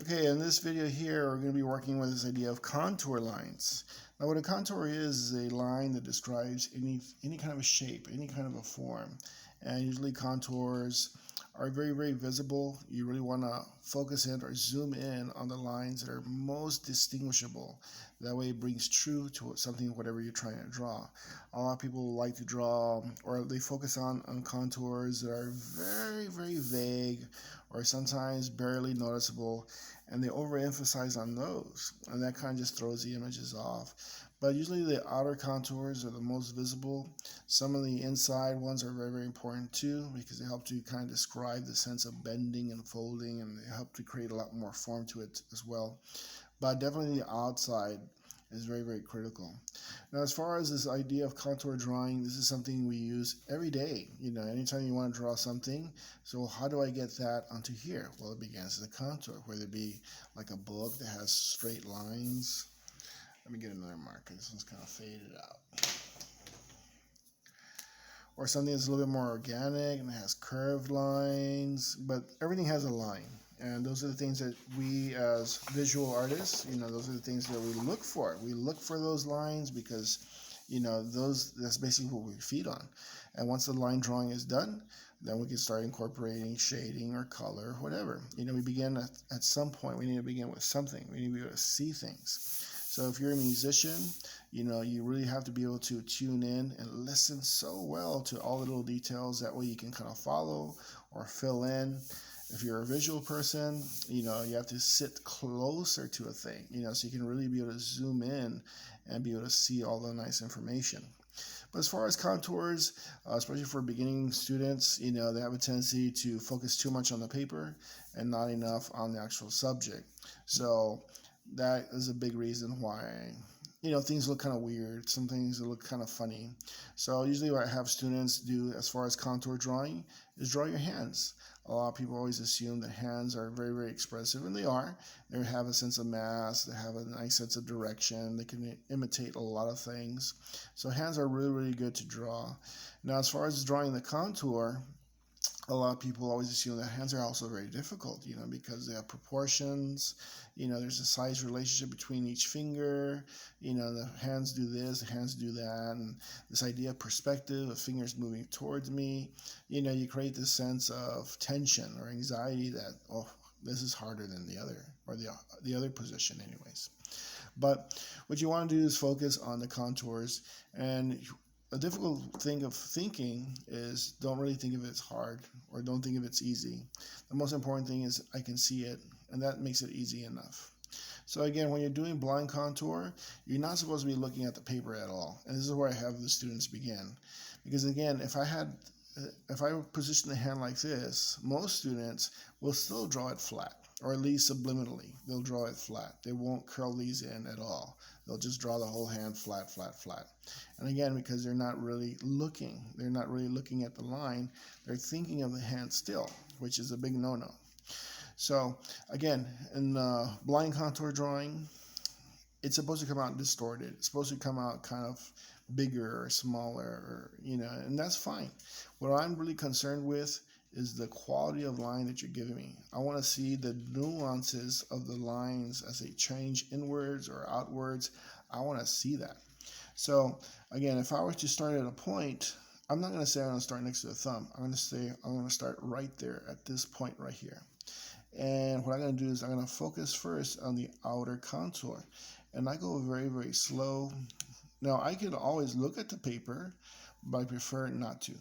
Okay, in this video here, we're going to be working with this idea of contour lines. Now, what a contour is a line that describes any kind of a shape, any kind of a form. And usually contours are very visible. You really want to focus in or zoom in on the lines that are most distinguishable. That way it brings true to something, whatever you're trying to draw. A lot of people like to draw, or they focus on contours that are very vague, or sometimes barely noticeable, and they overemphasize on those, and that kind of just throws the images off. But usually the outer contours are the most visible. Some of the inside ones are very important too, because they help to kind of describe the sense of bending and folding, and they help to create a lot more form to it as well. But definitely the outside is very critical. Now, as far as this idea of contour drawing, this is something we use every day. Anytime you want to draw something, so how do I get that onto here? Well, it begins as a contour, whether it be like a book that has straight lines. Let me get another marker. This one's kind of faded out. Or something that's a little bit more organic and it has curved lines, but everything has a line. And those are the things that we as visual artists, those are the things that we look for. We look for those lines because, that's basically what we feed on. And once the line drawing is done, then we can start incorporating shading or color, whatever. We begin at some point, we need to begin with something. We need to be able to see things. So if you're a musician, you really have to be able to tune in and listen so well to all the little details. That way you can kind of follow or fill in. If you're a visual person, you have to sit closer to a thing, so you can really be able to zoom in and be able to see all the nice information. But as far as contours, especially for beginning students, they have a tendency to focus too much on the paper and not enough on the actual subject. So that is a big reason why things look kind of weird. Some things look kind of funny. So usually what I have students do as far as contour drawing is draw your hands. A lot of people always assume that hands are very expressive, and they are. They have a sense of mass. They have a nice sense of direction. They can imitate a lot of things. So hands are really good to draw. Now, as far as drawing the contour, a lot of people always assume that hands are also very difficult, because they have proportions. There's a size relationship between each finger. The hands do this, the hands do that, and this idea of perspective, of fingers moving towards me, you create this sense of tension or anxiety that, oh, this is harder than the other, or the other position anyways. But what you want to do is focus on the contours. And a difficult thing of thinking is don't really think of it as hard, or don't think of it's easy. The most important thing is I can see it, and that makes it easy enough. So again, when you're doing blind contour, you're not supposed to be looking at the paper at all. And this is where I have the students begin. Because again, if I position the hand like this, most students will still draw it flat, or at least subliminally. They'll draw it flat. They won't curl these in at all. They'll just draw the whole hand flat. And again, because they're not really looking at the line, they're thinking of the hand still, which is a big no-no. So again, in blind contour drawing, it's supposed to come out distorted. It's supposed to come out kind of bigger or smaller, or, and that's fine. What I'm really concerned with is the quality of line that you're giving me. I want to see the nuances of the lines as they change inwards or outwards. I want to see that. So again, if I were to start at a point, I'm not going to say I'm going to start next to the thumb. I'm going to say I'm going to start right there at this point right here. And what I'm going to do is I'm going to focus first on the outer contour. And I go very slow. Now, I can always look at the paper, but I prefer not to.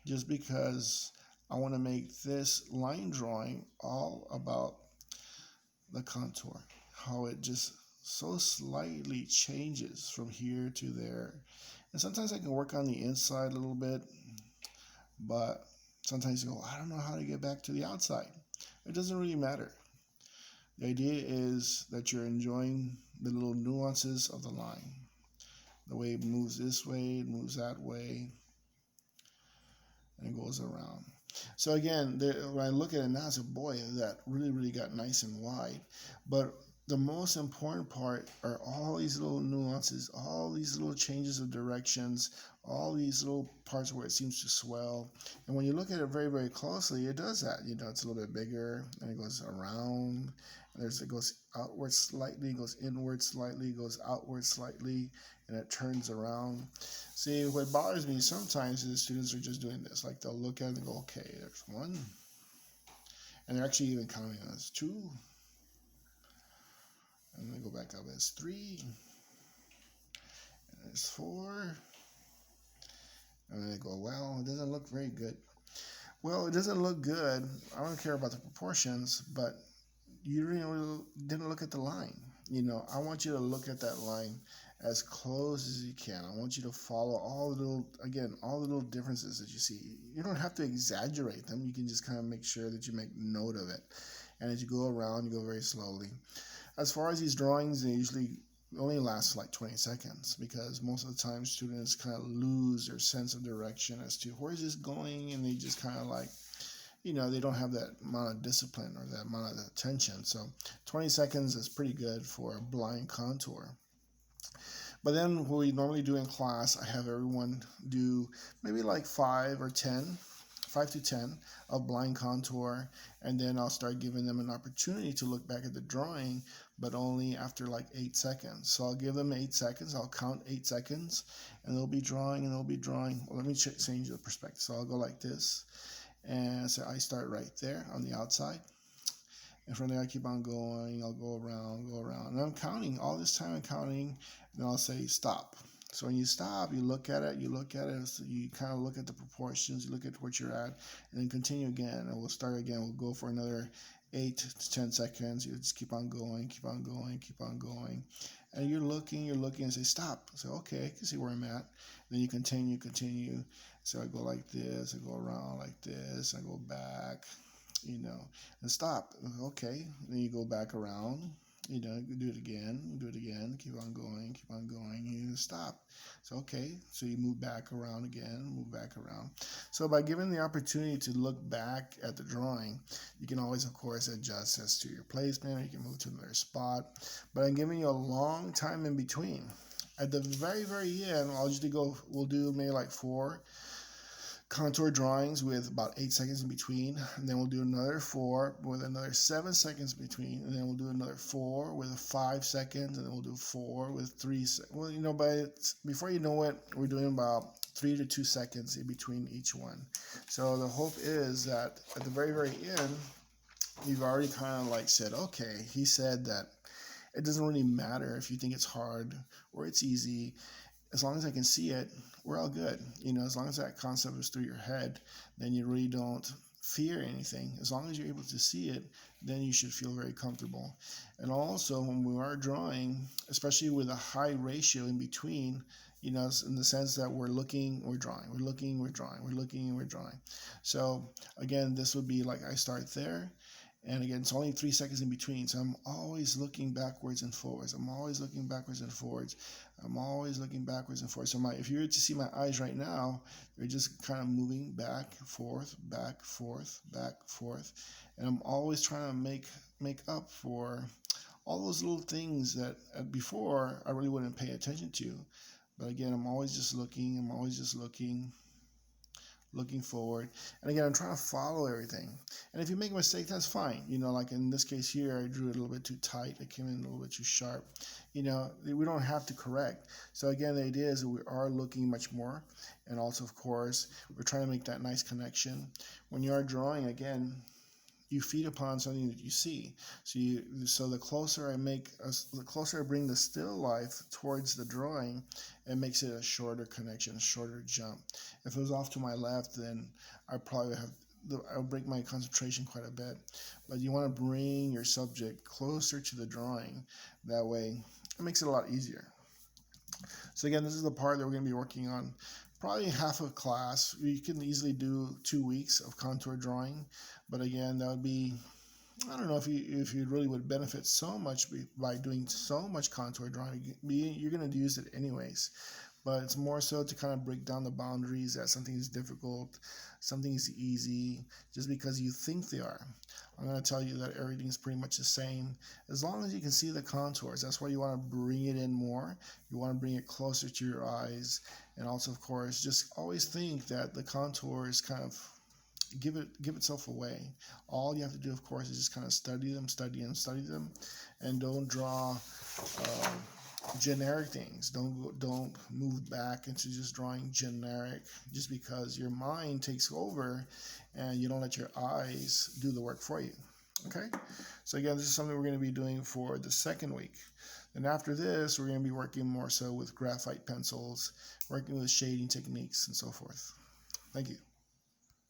Just because I want to make this line drawing all about the contour. How it just so slightly changes from here to there. And sometimes I can work on the inside a little bit, but sometimes you go, I don't know how to get back to the outside. It doesn't really matter. The idea is that you're enjoying the little nuances of the line. The way it moves this way, it moves that way, and it goes around. So again, when I look at it now, I say, boy, that really got nice and wide. But the most important part are all these little nuances, all these little changes of directions, all these little parts where it seems to swell. And when you look at it very, very closely, it does that. It's a little bit bigger, and it goes around. And it goes outward slightly, goes inward slightly, goes outward slightly, and it turns around. See, what bothers me sometimes is the students are just doing this. Like they'll look at it and go, okay, there's one. And they're actually even counting as two. And then go back up as 3, and as 4, and then they go, well, it doesn't look very good. Well, it doesn't look good. I don't care about the proportions, but you didn't look at the line. I want you to look at that line as close as you can. I want you to follow all the little differences that you see. You don't have to exaggerate them. You can just kind of make sure that you make note of it. And as you go around, you go very slowly. As far as these drawings, they usually only last like 20 seconds because most of the time students kind of lose their sense of direction as to where is this going, and they just kind of like, they don't have that amount of discipline or that amount of attention. So 20 seconds is pretty good for a blind contour. But then what we normally do in class, I have everyone do maybe like 5 to 10 of blind contour, and then I'll start giving them an opportunity to look back at the drawing, but only after like 8 seconds. So I'll give them 8 seconds, I'll count 8 seconds, and they'll be drawing and they'll be drawing. Well, let me change the perspective. So I'll go like this, and so I start right there on the outside. And from there I keep on going, I'll go around, and I'm counting. All this time I'm counting, and I'll say stop. So when you stop, you look at it, so you kind of look at the proportions, you look at what you're at, and then continue again, and we'll start again. We'll go for another 8 to 10 seconds. You just keep on going, and you're looking, and say stop. So okay, I can see where I'm at. Then you continue. So I go like this, I go around like this, I go back, and stop. Okay, then you go back around. Do it again, keep on going, you stop. So, okay, so you move back around again, So by giving the opportunity to look back at the drawing, you can always, of course, adjust as to your placement, or you can move to another spot. But I'm giving you a long time in between. At the very, very end, we'll do maybe like 4 contour drawings with about 8 seconds in between, and then we'll do another 4 with another 7 seconds in between, and then we'll do another 4 with 5 seconds, and then we'll do 4 with 3 seconds. Well, before you know it, we're doing about 3 to 2 seconds in between each one. So the hope is that at the very, very end, you've already kind of like said, okay, he said that it doesn't really matter if you think it's hard or it's easy. As long as I can see it, we're all good. As long as that concept is through your head, then you really don't fear anything. As long as you're able to see it, then you should feel very comfortable. And also, when we are drawing, especially with a high ratio in between, in the sense that we're looking, we're drawing, we're looking, we're drawing, we're looking, we're drawing. So again, this would be like I start there. And again, it's only 3 seconds in between, so I'm always looking backwards and forwards. So if you were to see my eyes right now, they're just kind of moving back, forth, and I'm always trying to make up for all those little things that before I really wouldn't pay attention to. But again, I'm always just looking forward. And again, I'm trying to follow everything. And if you make a mistake, that's fine. Like in this case here, I drew it a little bit too tight. It came in a little bit too sharp. We don't have to correct. So again, the idea is that we are looking much more. And also, of course, we're trying to make that nice connection. When you are drawing, again, you feed upon something that you see. So the closer I bring the still life towards the drawing, it makes it a shorter connection, a shorter jump. If it was off to my left, then I'll break my concentration quite a bit. But you want to bring your subject closer to the drawing. That way, it makes it a lot easier. So again, this is the part that we're going to be working on. Probably half of class. We can easily do 2 weeks of contour drawing, but again, that would be, I don't know if you really would benefit so much by doing so much contour drawing. You're going to use it anyways. but it's more so to kind of break down the boundaries that something is difficult, something is easy, just because you think they are. I'm going to tell you that everything is pretty much the same as long as you can see the contours. That's why you want to bring it in more. You want to bring it closer to your eyes. And also, of course, just always think that the contours kind of give itself away. All you have to do, of course, is just kind of study them, study them, and don't draw generic things. Don't move back into just drawing generic just because your mind takes over and you don't let your eyes do the work for you. Okay, so again, this is something we're going to be doing for the second week. And after this, we're going to be working more so with graphite pencils, working with shading techniques and so forth. Thank you.